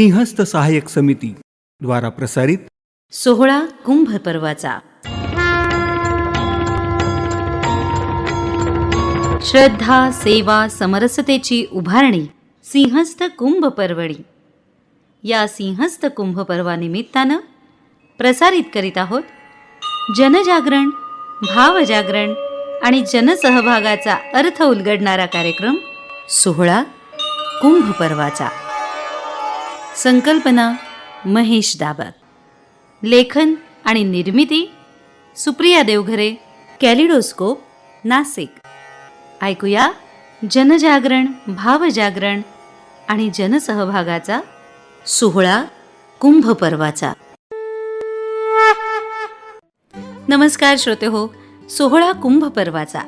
सिंहस्थ सहाय्यक समिती द्वारा प्रसारित सोहळा कुंभ पर्वाचा श्रद्धा सेवा समरसतेची उभारणी सिंहस्थ कुंभ पर्वणी या सिंहस्थ कुंभ पर्वानिमित्तानं प्रसारित करीत आहोत जनजागरण भावजागरण आणि जनसहभागाचा अर्थ उलगडणारा कार्यक्रम सोहळा कुंभ पर्वाचा. संकल्पना महेश दाबक, लेखन आणि निर्मिती सुप्रिया देवघरे, कॅलिडोस्कोप नाशिक. ऐकूया जनजागरण भावजागरण आणि जनसहभागाचा सोहळा कुंभ पर्वाचा. नमस्कार श्रोते हो, सोहळा कुंभ पर्वाचा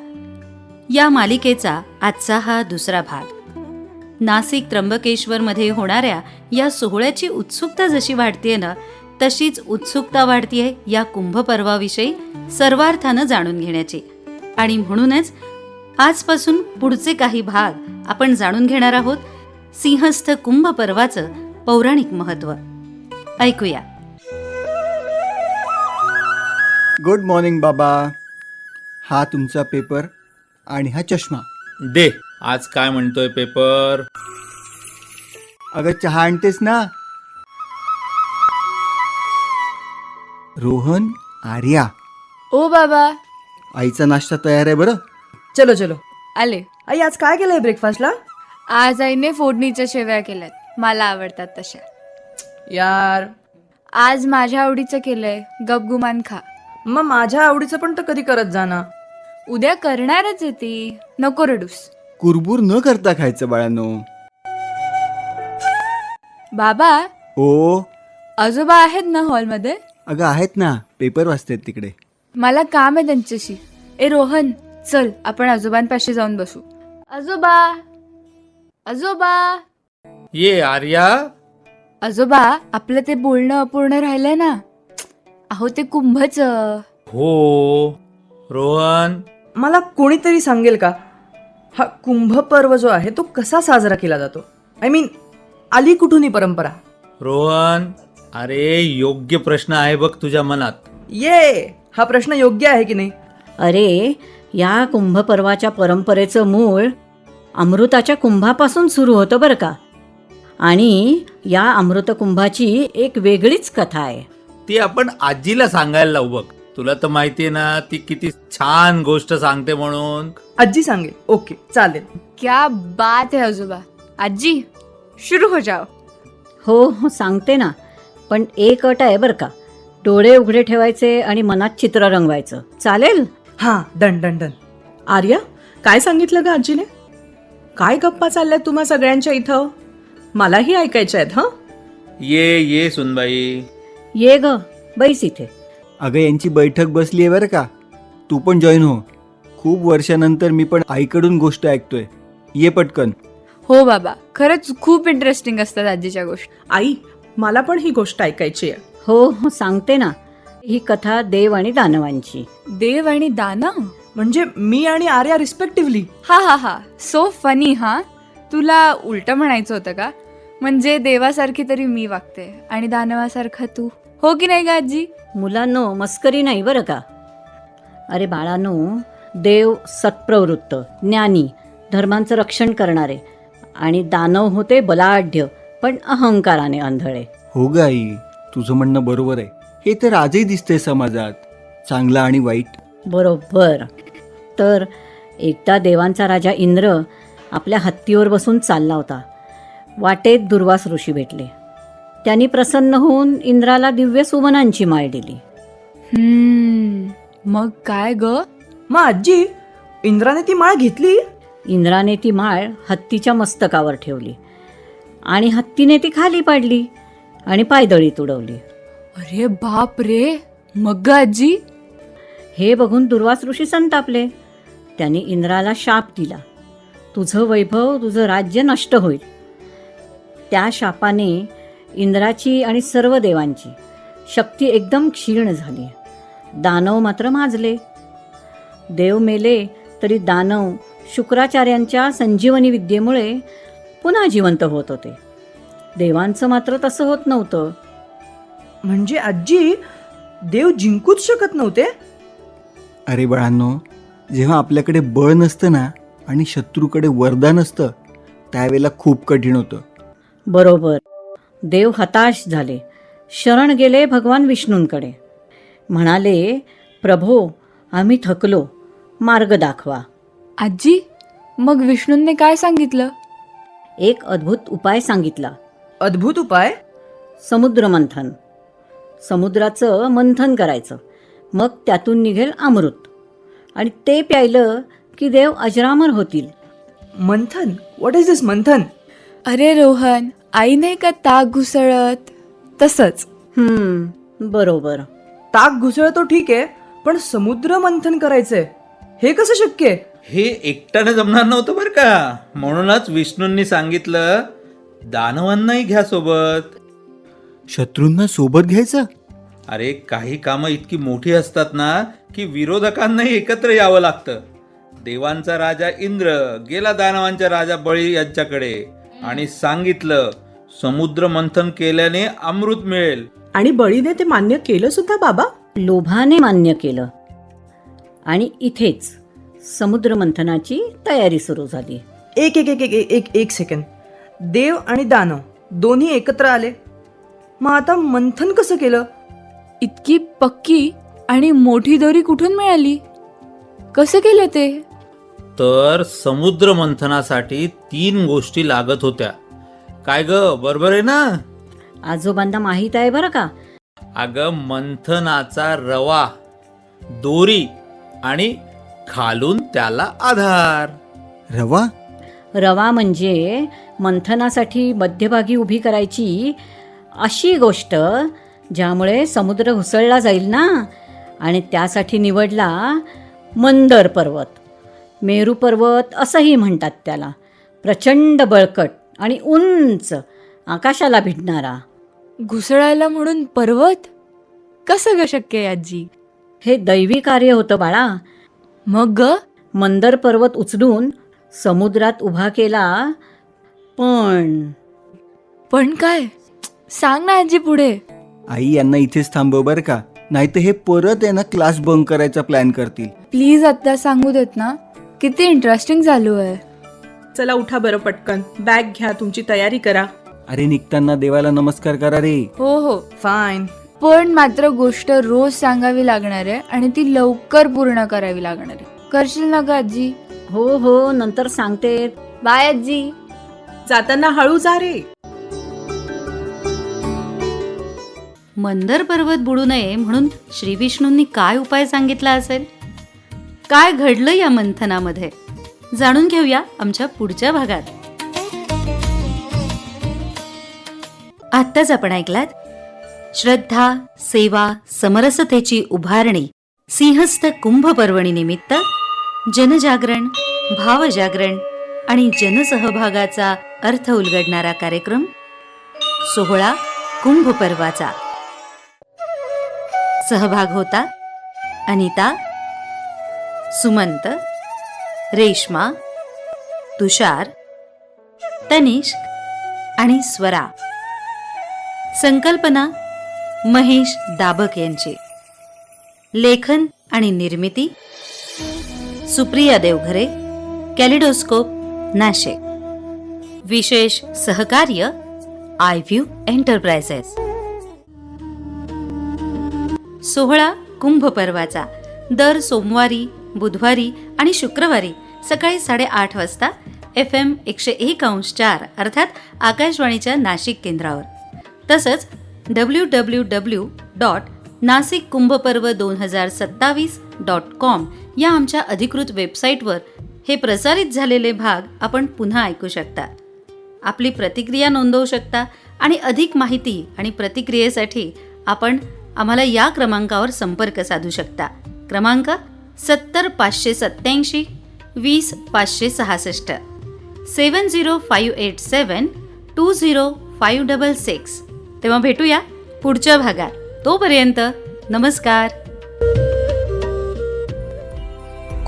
या मालिकेचा आजचा हा दुसरा भाग. नाशिक त्र्यंबकेश्वरमध्ये होणाऱ्या या सोहळ्याची उत्सुकता जशी वाढतीये ना, तशीच उत्सुकता वाढतीये या कुंभ पर्वाविषयी सर्वार्थानं जाणून घेण्याची. आणि म्हणूनच आजपासून पुढचे काही भाग आपण जाणून घेणार आहोत सिंहस्थ कुंभ पर्वाचं पौराणिक महत्त्व. ऐकूया. गुड मॉर्निंग बाबा. हा तुमचा पेपर आणि हा चष्मा. दे, आज काय म्हणतोय पेपर? अगं चहा आणतेस ना? रोहन, आर्या, ओ बाबा, आईचा नाश्ता तयार आहे बरं. चलो चलो. आले. आई आज काय केलंय ब्रेकफास्टला? आज आईने फोडणीच्या शेवया केल्यात, मला आवडतात तशा. यार, आज माझ्या आवडीचं केलंय, गपगुमान खा. मग माझ्या आवडीचं पण तर कधी करत जा ना. उद्या करणारच आहे ती, नको रडूस. कुरबुर न करता खायचं बाळांनो. बाबा, ओ, आजोबा आहेत ना हॉलमध्ये? अगं आहेत ना, पेपर वाचतात तिकडे. मला काम आहे त्यांच्याशी. ए रोहन, चल आपण आजोबांपाशी जाऊन बसू. आजोबा, आजोबा, ये आर्या. आजोबा, आपलं ते बोलणं अपूर्ण राहिलंय ना. अहो ते कुंभचं. हो रोहन, मला कोणीतरी सांगेल का हा कुंभ पर्व जो आहे तो कसा साजरा केला जातो? आय मीन, आली कुठून ही परंपरा? रोहन, अरे योग्य प्रश्न आहे बघ तुझ्या मनात. हा प्रश्न योग्य आहे की नाही? अरे, या कुंभ पर्वाच्या परंपरेचं मूळ अमृताच्या कुंभापासून सुरू होतं बरं का. आणि या अमृत कुंभाची एक वेगळीच कथा आहे. ती आपण आजीला सांगायला लावू बघ. तुला तर माहितीये ना ती किती छान गोष्ट सांगते म्हणून. आजी सांगेल. ओके, चालेल. क्या बात है आजोबा. आजी, शुरू हो जाओ. हो हो, सांगते ना, पण एक अट आहे बरं का. डोळे उघडे ठेवायचे आणि मनात चित्र रंगवायचं. चालेल? हा, डन डन डन. आर्या, काय सांगितलं ग आजीने? काय गप्पा चालल्यात तुम्हा सगळ्यांच्या इथं? मलाही ऐकायच्या आहेत. हं, ये सुनबाई. ये ग, बैस इथे. अगं यांची बैठक बसली आहे बरं का. तू पण जॉईन हो. खूप वर्षानंतर मी पण आईकडून गोष्ट ऐकतोय. ये पटकन. हो बाबा, खरंच खूप इंटरेस्टिंग असतात आजीच्या गोष्टी. आई, मला पण ही गोष्ट ऐकायची आहे. हो हो, सांगते ना. ही कथा देव आणि दानवांची. देव आणि दानव? म्हणजे मी आणि आर्या रिस्पेक्टिव्हली. हा, सो फनी. हा, तुला उलट म्हणायचं होतं का? म्हणजे देवासारखी तरी मी वागते आणि दानवासारखा तू, हो की नाही का आजी? मुलांनो, मस्करी नाही बरं का. अरे बाळांनो, देव सत्प्रवृत्त, ज्ञानी, धर्मांचं रक्षण करणारे, आणि दानव होते बलाढ्य पण अहंकाराने आंधळे. हो ग आई, तुझं म्हणणं बरोबर आहे. हे तर आजही दिसतंय समाजात, चांगलं आणि वाईट. बरोबर. तर एकदा देवांचा राजा इंद्र आपल्या हत्तीवर बसून चालला होता. वाटेत दुर्वास ऋषी भेटले. त्यांनी प्रसन्न होऊन इंद्राला दिव्य सुमनांची माळ दिली. मग काय ग? मग आजी, इंद्राने ती माळ घेतली? इंद्राने ती माळ हत्तीच्या मस्तकावर ठेवली आणि हत्तीने ती खाली पाडली आणि पायदळीत उडवली. अरे बाप रे. मग ग आजी? हे बघून दुर्वास ऋषी संतापले. त्यांनी इंद्राला शाप दिला, तुझं वैभव, तुझं राज्य नष्ट होईल. त्या शापाने इंद्राची आणि सर्व देवांची शक्ती एकदम क्षीण झाली. दानव मात्र माजले. देव मेले तरी दानव शुक्राचार्यांच्या संजीवनी विद्येमुळे पुन्हा जिवंत होत होते. देवांचं मात्र तसं होत नव्हतं. म्हणजे आजी, देव जिंकूच शकत नव्हते? अरे बाळांनो, जेव्हा आपल्याकडे बळ नसतं ना आणि शत्रूकडे वरदान असतं त्यावेळेला खूप कठीण होतं. बरोबर. देव हताश झाले, शरण गेले भगवान विष्णूंकडे. म्हणाले, प्रभो, आम्ही थकलो, मार्ग दाखवा. आजी, मग विष्णूंनी काय सांगितलं? एक अद्भुत उपाय सांगितला. अद्भुत उपाय? समुद्र मंथन. समुद्राचं मंथन करायचं, मग त्यातून निघेल अमृत, आणि ते प्यायलं की देव अजरामर होतील. मंथन? व्हॉट इज दिस मंथन? अरे रोहन, आई नाही का ताक घुसळत तसंच. बरोबर. ताक घुसळतो ठीक आहे, पण समुद्र मंथन करायचंय, हे कसं शक्य आहे? हे एकट्यानं जमणार नव्हतं बरं का. म्हणूनच विष्णूंनी सांगितलं, दानवांनाही घ्या सोबत. शत्रूंना सोबत घ्यायचं? अरे, काही कामं इतकी मोठी असतात ना की विरोधकांनाही एकत्र यावं लागतं. देवांचा राजा इंद्र गेला दानवांच्या राजा बळी यांच्याकडे आणि सांगितलं, समुद्र मंथन केल्याने अमृत मिळेल. आणि बळीने ते मान्य केलं सुद्धा बाबा. लोभाने मान्य केलं, आणि इथेच समुद्र मंथनाची तयारी सुरू झाली. एक एक एक एक एक एक सेकंड. देव आणि दानव दोन्ही एकत्र आले, मग आता मंथन कसं केलं? इतकी पक्की आणि मोठी दोरी कुठून मिळाली? कसं केलं ते? तर समुद्र मंथनासाठी 3 गोष्टी लागत होत्या. काय ग, बरोबर आहे ना? आजोबांना माहीत आहे बरं का. अगं, मंथनाचा रवा, दोरी आणि खालून त्याला आधार. रवा? रवा म्हणजे मंथनासाठी मध्यभागी उभी करायची अशी गोष्ट ज्यामुळे समुद्र घुसळला जाईल ना. आणि त्यासाठी निवडला मंदर पर्वत. मेरू पर्वत असंही म्हणतात त्याला. प्रचंड बळकट आणि उंच, आकाशाला भिडणारा. घुसळायला म्हणून पर्वत? कसं ग शक्य आहे आजी? हे दैवी कार्य होतं बाळा. मग ग? मंदर पर्वत उचलून समुद्रात उभा केला. पण काय? सांग ना आजी पुढे. आई, यांना इथेच थांबव बरं का, नाही तर हे परत आहे ना क्लास बंक करायचा प्लॅन करतील. प्लीज आता सांगू देत ना. किती इंटरेस्टिंग चालू आहे. चला उठा बरं पटकन, बॅग घ्या, तुमची तयारी करा. अरे, निघताना देवाला नमस्कार करा रे. हो हो, फाईन. पण मात्र गोष्ट रोज सांगावी लागणार आहे आणि ती लवकर पूर्ण करावी लागणार आहे. करशील ना ग आजी? हो हो, नंतर सांगते. बाय आजी. जाताना हळू जा रे. मंदर पर्वत बुडू नये म्हणून श्री विष्णूंनी काय उपाय सांगितला असेल? काय घडलं या मंथनामध्ये? जाणून घेऊया आमच्या पुढच्या भागात. आत्ताच आपण ऐकलात श्रद्धा, सेवा, समरसतेची उभारणी सिंहस्थ कुंभ पर्वणी निमित्त जनजागरण, भावजागरण आणि जनसहभागाचा अर्थ उलगडणारा कार्यक्रम सोहळा कुंभ पर्वाचा. सहभाग होता अनिता, सुमंत, रेश्मा, तुषार, तनिष्क आणि स्वरा. संकल्पना महेश दाभक यांची. लेखन आणि निर्मिती सुप्रिया देवघरे, कॅलिडोस्कोप, नाशिक. विशेष सहकार्य आयव्ह्यू एंटरप्राइजेस. सोहळा कुंभ पर्वाचा दर सोमवारी, बुधवारी आणि शुक्रवारी सकाळी 8:30 वाजता FM 101.4 अर्थात आकाशवाणीच्या नाशिक केंद्रावर. तसंच www.nasikkumbhaparva2027.com या आमच्या अधिकृत वेबसाईटवर हे प्रसारित झालेले भाग आपण पुन्हा ऐकू शकता. आपली प्रतिक्रिया नोंदवू शकता आणि अधिक माहिती आणि प्रतिक्रियेसाठी आपण आम्हाला या क्रमांकावर संपर्क साधू शकता. क्रमांक 70587 20566 70587 तेव्हा भेटूया पुढच्या भागात. तोपर्यंत नमस्कार.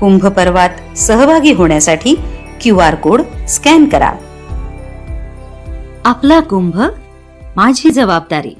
कुंभ पर्वात सहभागी होण्यासाठी QR कोड स्कॅन करा. आपला कुंभ माझी जबाबदारी.